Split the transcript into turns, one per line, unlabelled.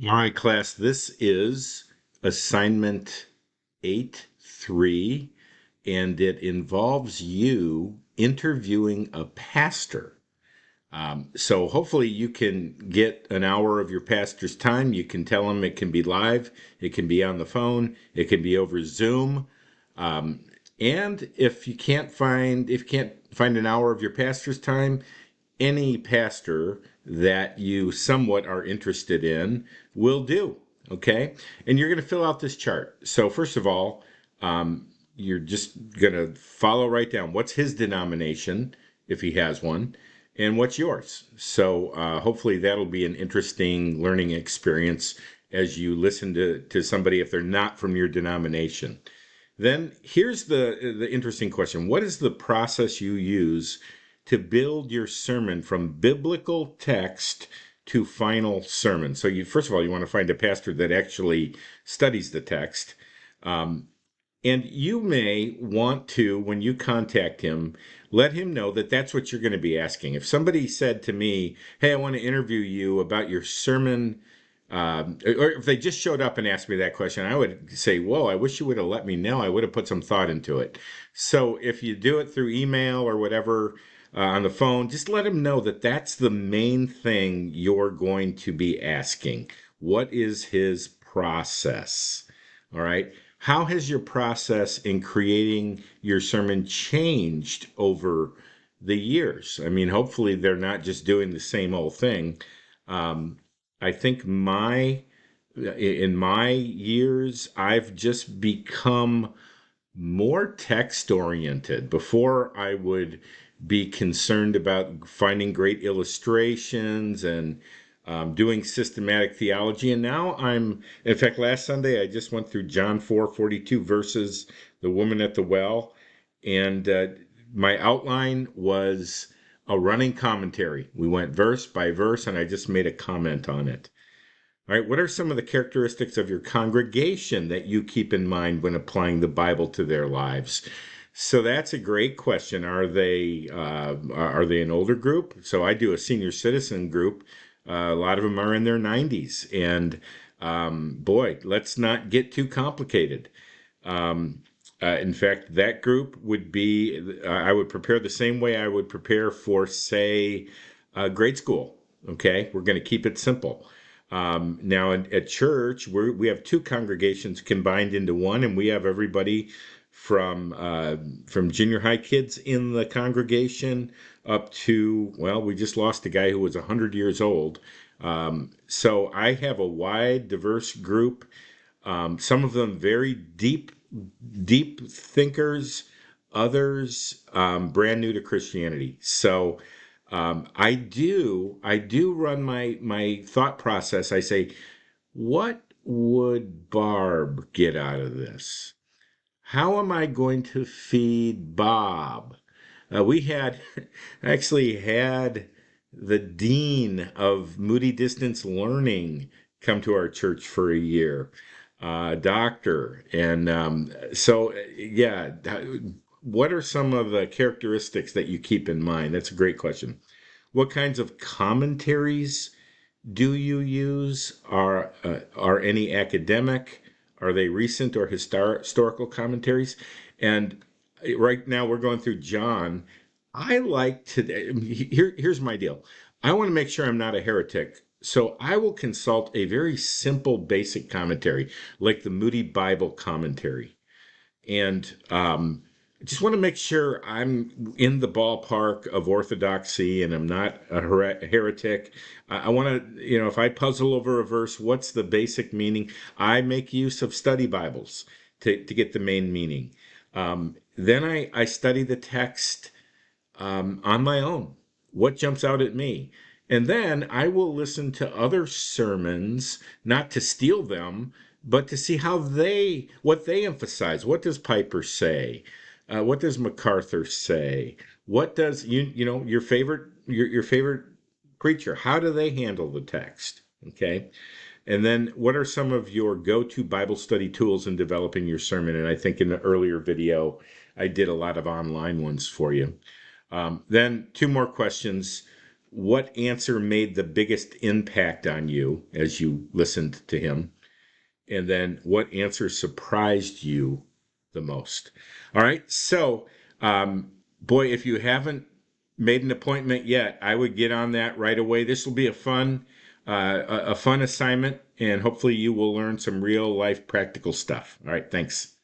All right, class, this is assignment 8-3, and it involves you interviewing a pastor. So hopefully you can get an hour of your pastor's time. You can tell him it can be live, it can be on the phone, it can be over Zoom. Um, and if you can't find an hour of your pastor's time, any pastor that you somewhat are interested in will do. Okay. And you're going to fill out this chart. So, first of all, you're just going to follow right down what's his denomination, if he has one, and what's yours. So, hopefully, that'll be an interesting learning experience as you listen to somebody if they're not from your denomination. Then here's the interesting question. What is the process you use to build your sermon from biblical text to final sermon? So you first of all you want to find a pastor that actually studies the text. Um, and you may want to, when you contact him, let him know that that's what you're going to be asking. If somebody said to me, "Hey, I want to interview you about your sermon," or if they just showed up and asked me that question, I would say, "Whoa, I wish you would have let me know. I would have put some thought into it." So if you do it through email or whatever on the phone, just let him know that that's the main thing you're going to be asking. What is his process? All right. How has your process in creating your sermon changed over the years? I mean, hopefully they're not just doing the same old thing. Um, I think in my years, I've just become more text oriented. Before, I would be concerned about finding great illustrations and doing systematic theology. And now in fact, last Sunday I just went through John 4:42 verses, the woman at the well, and my outline was a running commentary. We went verse by verse, and I just made a comment on it. All right, what are some of the characteristics of your congregation that you keep in mind when applying the Bible to their lives? So that's a great question. Are they an older group? So I do a senior citizen group. A lot of them are in their 90s, and boy, let's not get too complicated. Um, in fact, that group would be, I would prepare the same way I would prepare for, say, grade school. Okay, we're going to keep it simple. Now, at church, we have two congregations combined into one, and we have everybody from junior high kids in the congregation up to, well, we just lost a guy who was 100 years old. So I have a wide, diverse group. Some of them very deep thinkers, others brand new to Christianity. So I do run my thought process. I say, what would Barb get out of this? How am I going to feed Bob? We had actually had the dean of Moody Distance Learning come to our church for a year, doctor, and yeah. What are some of the characteristics that you keep in mind? That's a great question. What kinds of commentaries do you use? Are any academic? Are they recent or historical commentaries? And right now we're going through John. I like to here's my deal. I want to make sure I'm not a heretic. So I will consult a very simple basic commentary like the Moody Bible commentary. And I just want to make sure I'm in the ballpark of orthodoxy and I'm not a heretic. I want to, if I puzzle over a verse, what's the basic meaning? I make use of study Bibles to get the main meaning. Then I study the text on my own. What jumps out at me? And then I will listen to other sermons, not to steal them, but to see what they emphasize. What does Piper say? What does MacArthur say? What does your favorite preacher? How do they handle the text? Okay. And then what are some of your go-to Bible study tools in developing your sermon? And I think in the earlier video, I did a lot of online ones for you. Then two more questions. what answer made the biggest impact on you as you listened to him, and then what answer surprised you the most. All right. So, boy, if you haven't made an appointment yet, I would get on that right away. This will be a fun assignment, and hopefully you will learn some real life practical stuff. All right. Thanks.